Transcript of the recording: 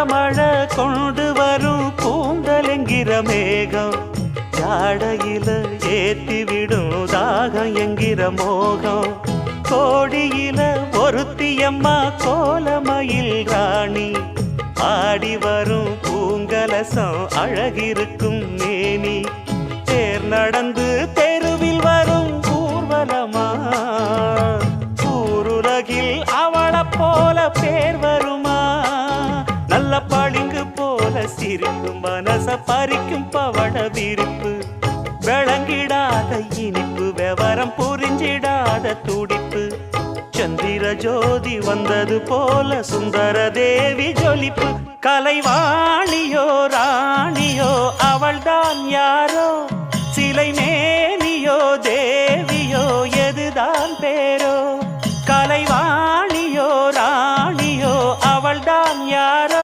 மழை கொண்டு வரும் கூந்தலெங்கிற மேகம் ஜாடையில ஏத்தி விடும் தாகம் என்கிற மோகம் கோடியில ஒருத்தியம்மா கோலமயில் ராணி ஆடி வரும் பூங்கலசம் அழகிருக்கும் மேனி தேர் நடந்து தெருவில் வரும் ஊர்வலமா ஊருலகில் அவளை போல பேர் வருமா நல்ல பளிங்கு போல சிரிக்கும் மனச பறிக்கும் பவள விரிப்பு விளங்கிடாத இனிப்பு விவரம் புரிஞ்சிடாத துடிப்பு சந்திர ஜோதி வந்தது போல சுந்தர தேவி ஜொலிப்பு கலைவாணியோ ராணியோ அவள்தான் யாரோ